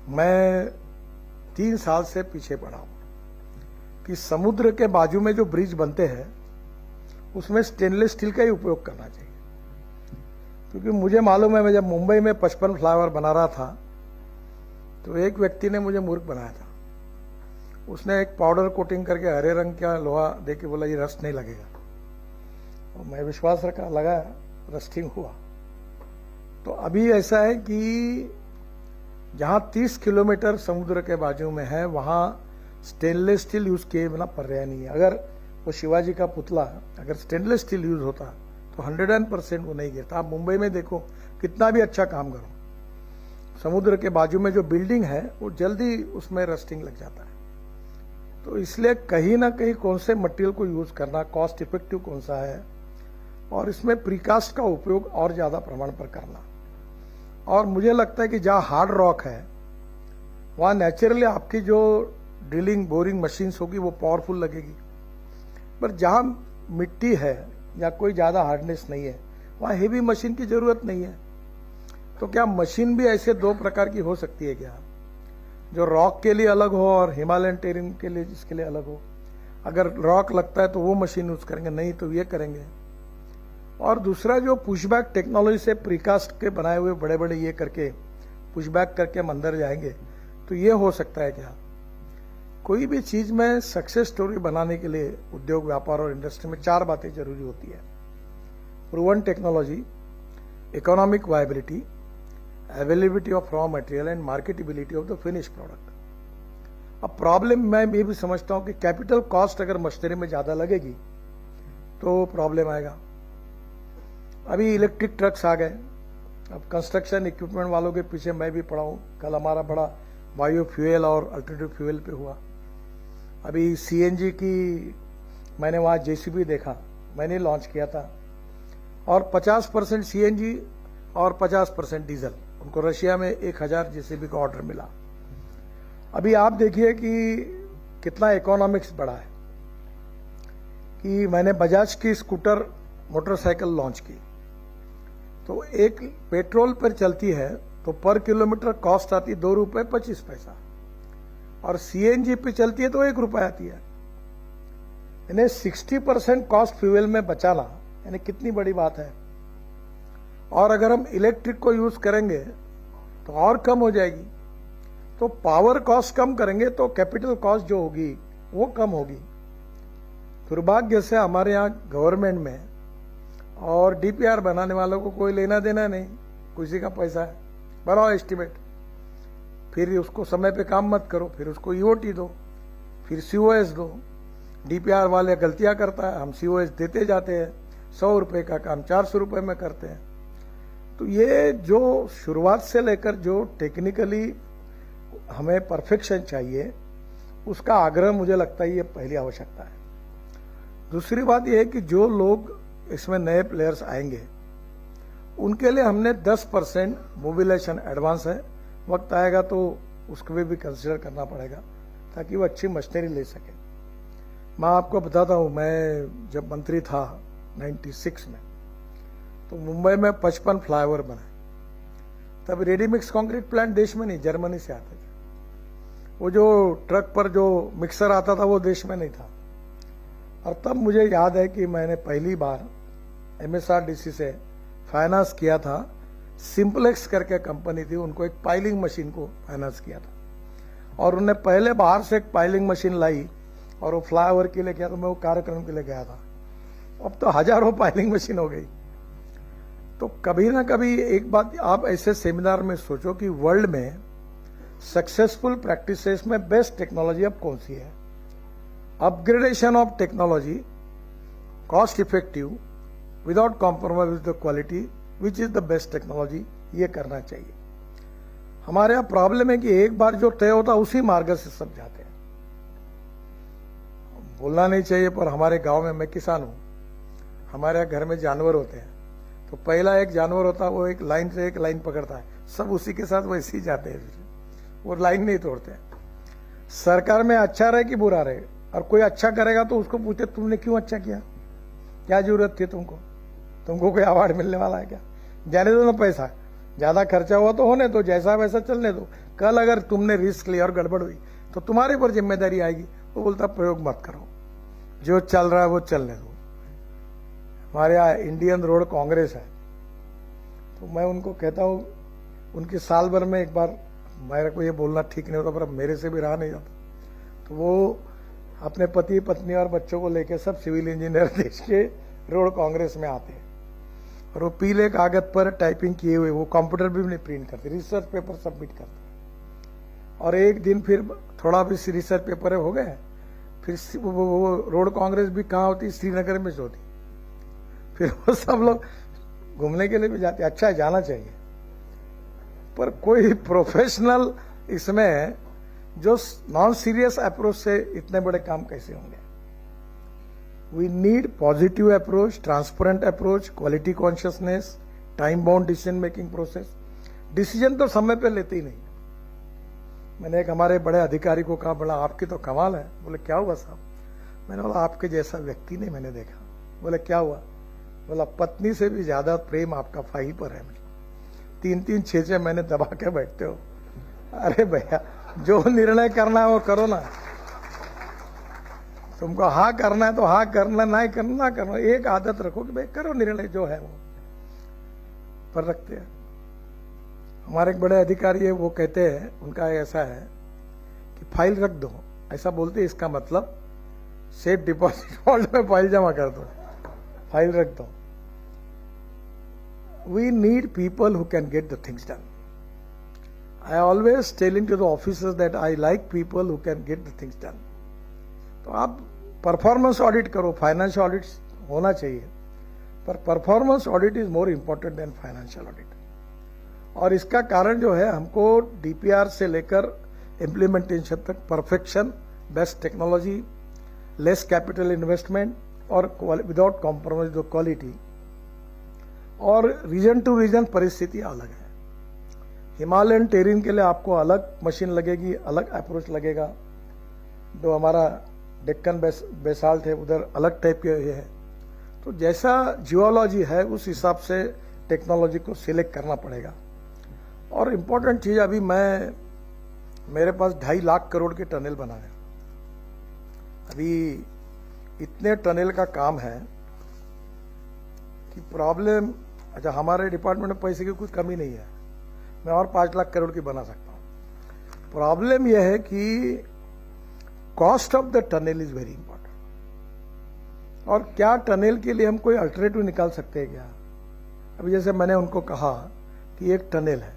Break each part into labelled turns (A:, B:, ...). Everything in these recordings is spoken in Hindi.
A: मैं 3 साल से पीछे पड़ा हूं कि समुद्र के बाजू में जो ब्रिज बनते हैं उसमें स्टेनलेस स्टील का ही उपयोग करना चाहिए। क्योंकि मुझे मालूम है, मैं जब मुंबई में 55 फ्लाईओवर बना रहा था तो एक व्यक्ति ने मुझे मूर्ख बनाया था। उसने एक पाउडर कोटिंग करके हरे रंग का लोहा देके बोला ये रस्ट नहीं लगेगा, और मैं विश्वास रखा, लगाया, रस्टिंग हुआ। तो अभी ऐसा है कि जहां 30 किलोमीटर समुद्र के बाजू में है वहां स्टेनलेस स्टील यूज किए बिना पर्याय नहीं है। अगर वो शिवाजी का पुतला अगर स्टेनलेस स्टील यूज होता तो 100% वो नहीं गिरता। आप मुंबई में देखो, कितना भी अच्छा काम करो, समुद्र के बाजू में जो बिल्डिंग है वो जल्दी उसमें रस्टिंग लग जाता है। तो इसलिए कहीं ना कहीं कौन से मटेरियल को यूज करना, कॉस्ट इफेक्टिव कौन सा है, और इसमें प्रीकास्ट का उपयोग और ज्यादा प्रमाण पर करना। और मुझे लगता है कि जहां हार्ड रॉक है वहां नेचुरली आपकी जो ड्रिलिंग बोरिंग मशीन्स होगी वो पावरफुल लगेगी, पर जहां मिट्टी है या कोई ज्यादा हार्डनेस नहीं है वहां हेवी मशीन की जरूरत नहीं है। तो क्या मशीन भी ऐसे 2 प्रकार की हो सकती है क्या, जो रॉक के लिए अलग हो और हिमालयन टेरिन के लिए जिसके लिए अलग हो? अगर रॉक लगता है तो वो मशीन यूज करेंगे, नहीं तो ये करेंगे। और दूसरा जो पुशबैक टेक्नोलॉजी से प्रीकास्ट के बनाए हुए बड़े बड़े ये करके पुशबैक करके हम अंदर जाएंगे, तो ये हो सकता है क्या? कोई भी चीज में सक्सेस स्टोरी बनाने के लिए उद्योग, व्यापार और इंडस्ट्री में 4 बातें जरूरी होती है: proven technology, economic viability, availability of raw material and marketability of the finish product. अब प्रॉब्लम मैं ये भी समझता हूं कि कैपिटल कॉस्ट अगर मशीनरी में ज्यादा लगेगी तो प्रॉब्लम आएगा। अभी इलेक्ट्रिक ट्रक्स आ गए, अब कंस्ट्रक्शन इक्विपमेंट वालों के पीछे मैं भी पड़ा हूं। कल हमारा बड़ा बायो फ्यूल और अल्टरनेटिव फ्यूल पे हुआ। अभी सीएनजी की मैंने वहां जेसीबी देखा, मैंने लॉन्च किया था, और 50% सीएनजी और 50% डीजल। उनको रशिया में 1000 जेसीबी का ऑर्डर मिला। अभी आप देखिए कि कितना इकोनॉमिक्स बढ़ा है कि मैंने बजाज की स्कूटर मोटरसाइकिल लॉन्च की, तो एक पेट्रोल पर चलती है तो पर किलोमीटर कॉस्ट आती ₹2.25, और सीएनजी पे चलती है तो ₹1 आती है। यानी 60% कॉस्ट फ्यूल में बचाना यानी कितनी बड़ी बात है। और अगर हम इलेक्ट्रिक को यूज करेंगे तो और कम हो जाएगी। तो पावर कॉस्ट कम करेंगे तो कैपिटल कॉस्ट जो होगी वो कम होगी। दुर्भाग्य से हमारे यहाँ गवर्नमेंट में और डीपीआर बनाने वालों को कोई लेना देना नहीं, किसी का पैसा है, बनाओ एस्टिमेट, फिर उसको समय पे काम मत करो, फिर उसको ईओटी दो, फिर सीओएस दो। डीपीआर वाले गलतियां करता है, हम सीओएस देते जाते हैं, ₹100 का काम ₹400 में करते हैं। तो ये जो शुरुआत से लेकर जो टेक्निकली हमें परफेक्शन चाहिए उसका आग्रह मुझे लगता है ये पहली आवश्यकता है। दूसरी बात यह है कि जो लोग इसमें नए प्लेयर्स आएंगे उनके लिए हमने 10% मोबिलाइजेशन एडवांस है, वक्त आएगा तो उसको भी कंसिडर करना पड़ेगा ताकि वो अच्छी मशीनरी ले सके। मैं आपको बताता हूं, मैं जब मंत्री था 96 में तो मुंबई में 55 फ्लाईओवर बनाए। तब रेडीमिक्स कंक्रीट प्लांट देश में नहीं, जर्मनी से आते थे। वो जो ट्रक पर जो मिक्सर आता था वो देश में नहीं था। और तब मुझे याद है कि मैंने पहली बार एमएसआरडीसी से फाइनेंस किया था। सिंपलेक्स करके कंपनी थी, उनको एक पाइलिंग मशीन को फाइनेंस किया था, और उन्हें पहले बाहर से एक पाइलिंग मशीन लाई और वो फ्लाईओवर के लिए किया, तो मैं वो कार्यक्रम के लिए गया था। अब तो हजारों पाइलिंग मशीन हो गई। तो कभी ना कभी एक बात आप ऐसे सेमिनार में सोचो कि वर्ल्ड में सक्सेसफुल प्रैक्टिसेस में बेस्ट टेक्नोलॉजी अब कौन सी है। Upgradation of technology, cost effective, without compromise with the quality, which is the best technology, ये करना चाहिए। हमारे यहाँ प्रॉब्लम है कि एक बार जो तय होता उसी मार्ग से सब जाते हैं। बोलना नहीं चाहिए पर हमारे गांव में, मैं किसान हूं, हमारे यहाँ घर में जानवर होते हैं, तो पहला एक जानवर होता है वो एक लाइन से एक लाइन पकड़ता है, सब उसी के साथ वैसे ही जाते हैं, वो लाइन नहीं तोड़ते। सरकार में अच्छा रहे कि बुरा रहे, और कोई अच्छा करेगा तो उसको पूछते तुमने क्यों अच्छा किया, क्या जरूरत थी तुमको कोई अवार्ड मिलने वाला है क्या, जाने दो ना पैसा, ज्यादा खर्चा हुआ तो होने दो, जैसा वैसा चलने दो। कल अगर तुमने रिस्क लिया और गड़बड़ हुई तो तुम्हारे ऊपर जिम्मेदारी आएगी। वो बोलता प्रयोग मत करो, जो चल रहा है वो चलने दो। हमारे यहाँ इंडियन रोड कांग्रेस है, तो मैं उनको कहता हूँ, उनकी साल भर में एक बार, मेरे को ये बोलना ठीक नहीं होता पर मेरे से भी रहा नहीं जाता, तो वो अपने पति पत्नी और बच्चों को लेकर सब सिविल इंजीनियर देश के रोड कांग्रेस में आते हैं, और वो पीले कागज पर टाइपिंग किए हुए, वो कंप्यूटर भी नहीं प्रिंट करते, रिसर्च पेपर सबमिट करते। और एक दिन फिर थोड़ा भी रिसर्च पेपर हो गए, फिर वो रोड कांग्रेस भी कहाँ होती, श्रीनगर में होती। फिर वो सब लोग घूमने के लिए भी जाते। अच्छा है, जाना चाहिए, पर कोई प्रोफेशनल इसमें जो नॉन सीरियस अप्रोच से इतने बड़े काम कैसे होंगे। We need positive approach, transparent approach, quality consciousness, time bound decision making process. Decision तो समय पे लेते ही नहीं। मैंने एक हमारे बड़े अधिकारी को कहा, बोला आपकी तो कमाल है। बोले क्या हुआ साहब? मैंने बोला आपके जैसा व्यक्ति नहीं मैंने देखा। बोले क्या हुआ? बोला पत्नी से भी ज्यादा प्रेम आपका फाइल पर है। 3-3, 6-6 महीने दबा के बैठते हो। अरे भैया, जो निर्णय करना है वो करो ना। तुमको हाँ करना है तो हाँ करना, नहीं करना करना। एक आदत रखो कि भाई करो निर्णय, जो है वो पर रखते हैं। हमारे एक बड़े अधिकारी है, वो कहते हैं, उनका ऐसा है कि फाइल रख दो, ऐसा बोलते इसका मतलब सेफ डिपॉजिट वॉल्ट में फाइल जमा कर दो, फाइल रख दो। We need people who can get the things done. I always telling to the officers that I like people who can get the things done. तो आप परफॉर्मेंस ऑडिट करो, फाइनेंशियल ऑडिट होना चाहिए, पर performance audit is more important than financial audit. और इसका कारण जो है, हमको डीपीआर से लेकर इम्प्लीमेंटेशन तक perfection, best technology, less capital investment और विदाउट कॉम्प्रोमाइज द क्वालिटी। और रीजन टू रीजन परिस्थिति अलग है। हिमालयन टेरिन के लिए आपको अलग मशीन लगेगी, अलग अप्रोच लगेगा। जो हमारा डेक्कन बेसाल्ट है उधर अलग टाइप के ये है। तो जैसा जियोलॉजी है उस हिसाब से टेक्नोलॉजी को सिलेक्ट करना पड़ेगा। और इम्पोर्टेंट चीज, अभी मेरे पास 2.5 लाख करोड़ के टनल बना है। अभी इतने टनल का काम है कि प्रॉब्लम, अच्छा हमारे डिपार्टमेंट में पैसे की कुछ कमी नहीं है, मैं और 5 लाख करोड़ की बना सकता हूं। प्रॉब्लम यह है कि cost of the tunnel is very important. और क्या टनल के लिए हम कोई अल्टरनेटिव निकाल सकते हैं क्या? अभी जैसे मैंने उनको कहा कि एक टनल है,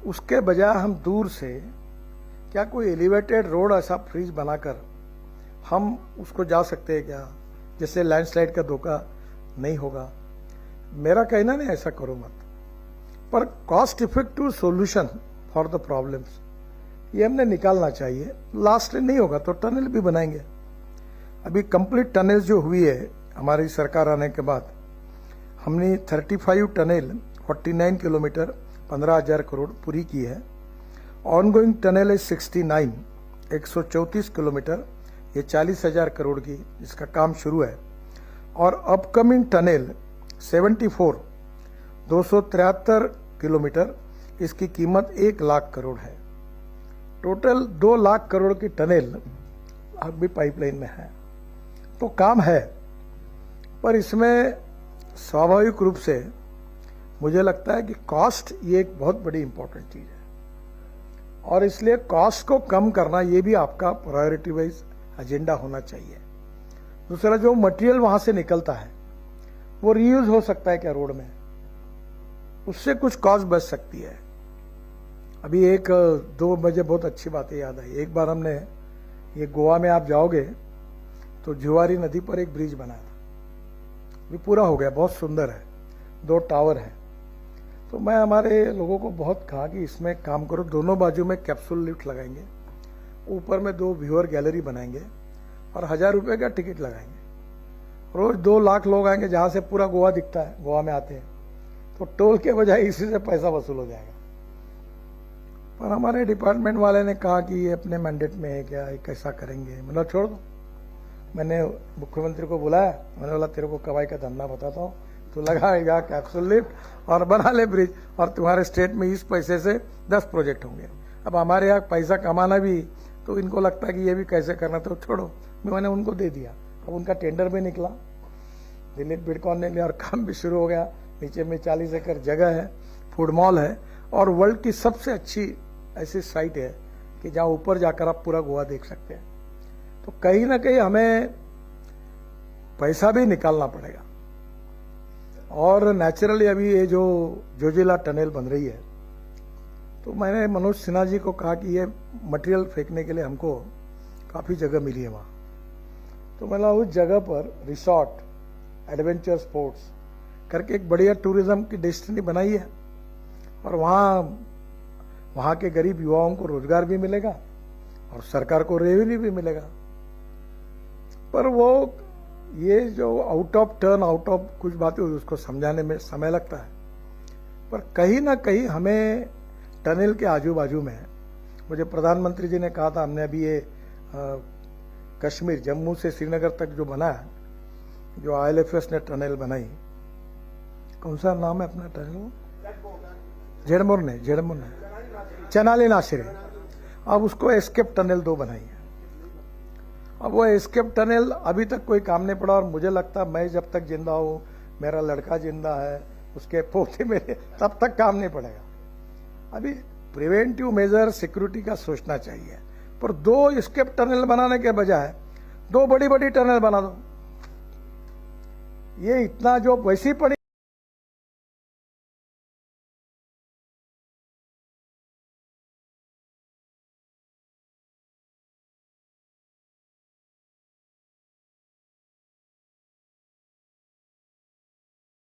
A: उसके बजाय हम दूर से क्या कोई एलिवेटेड रोड ऐसा ब्रिज बनाकर हम उसको जा सकते हैं क्या, जिससे लैंडस्लाइड का धोखा नहीं होगा। मेरा कहना नहीं ऐसा करो मत, पर cost effective solution for the problems ये हमने निकालना चाहिए। लास्ट नहीं होगा तो टनल भी बनाएंगे। अभी कंप्लीट टनल जो हुई है हमारी सरकार आने के बाद, हमने 35 टनल 49 किलोमीटर 15,000 करोड़ पूरी की है। ऑनगोइंग टनल है 69 134 किलोमीटर, ये 40,000 करोड़ की जिसका काम शुरू है। और अपकमिंग टनल 74 273 किलोमीटर, इसकी कीमत 1 लाख करोड़ है। टोटल 2 लाख करोड़ की टनल अभी पाइपलाइन में है। तो काम है, पर इसमें स्वाभाविक रूप से मुझे लगता है कि कॉस्ट ये एक बहुत बड़ी इंपॉर्टेंट चीज है, और इसलिए कॉस्ट को कम करना ये भी आपका प्रायोरिटी वाइज एजेंडा होना चाहिए। दूसरा, जो मटेरियल वहां से निकलता है वो रीयूज हो सकता है क्या रोड में, उससे कुछ कॉस्ट बच सकती है। अभी 1-2 बजे बहुत अच्छी बातें याद आई। एक बार हमने ये गोवा में आप जाओगे तो जुआरी नदी पर एक ब्रिज बनाया था, भी पूरा हो गया, बहुत सुंदर है, 2 टावर है। तो मैं हमारे लोगों को बहुत कहा कि इसमें काम करो, दोनों बाजू में कैप्सूल लिफ्ट लगाएंगे, ऊपर में 2 व्यूअर गैलरी बनाएंगे और 1000 रुपए का टिकट लगाएंगे। रोज 2 लाख लोग आएंगे, जहां से पूरा गोवा दिखता है, गोवा में आते हैं, तो टोल के बजाय इसी से पैसा वसूल हो जाएगा। पर हमारे डिपार्टमेंट वाले ने कहा कि ये अपने मैंडेट में है क्या, ये कैसा करेंगे, मतलब छोड़ दो। मैंने मुख्यमंत्री को बुलाया, मैंने बोला तेरे को कवाई का धंधा बताता हूँ, तो लगाएगा कैप्सूल लिफ्ट और बना ले ब्रिज, और तुम्हारे स्टेट में इस पैसे से 10 प्रोजेक्ट होंगे। अब हमारे यहाँ पैसा कमाना भी, तो इनको लगता है कि ये भी कैसे करना, तो छोड़ो, मैंने उनको दे दिया। अब उनका टेंडर भी निकला, दिलीप बिडकॉन ने लिया और काम भी शुरू हो गया। नीचे में 40 एकड़ जगह है, फूड मॉल है, और वर्ल्ड की सबसे अच्छी ऐसी साइट है कि जहां ऊपर जाकर आप पूरा गोवा देख सकते हैं। तो कहीं ना कहीं हमें पैसा भी निकालना पड़ेगा। और नेचुरली अभी ये जो जोजिला टनल बन रही है, तो मैंने मनोज सिन्हा जी को कहा कि ये मटेरियल फेंकने के लिए हमको काफी जगह मिली है वहां, तो मैंने उस जगह पर रिसोर्ट, एडवेंचर स्पोर्ट्स करके एक बढ़िया टूरिज्म की डेस्टिनी बनाई है, और वहां के गरीब युवाओं को रोजगार भी मिलेगा और सरकार को रेवेन्यू भी मिलेगा। पर वो ये जो out of turn, out of कुछ बातें उसको समझाने में समय लगता है। पर कहीं ना कहीं हमें टनल के आजू बाजू में, मुझे प्रधानमंत्री जी ने कहा था, हमने अभी ये कश्मीर, जम्मू से श्रीनगर तक जो बना है, जो ILFS ने टनल बनाई, कौन सा नाम है अपना टनल? जेडमोर ने चनाली नासिर, अब उसको एस्केप टनल 2 बनाई है। अब वो एस्केप टनल अभी तक कोई काम नहीं पड़ा, और मुझे लगता है मैं जब तक जिंदा हूं, मेरा लड़का जिंदा है, उसके पोते मेरे, तब तक काम नहीं पड़ेगा। अभी प्रिवेंटिव मेजर, सिक्योरिटी का सोचना चाहिए, पर 2 एस्केप टनल बनाने के बजाय 2 बड़ी बड़ी टनल बना दो। ये इतना जो वैसी पड़ी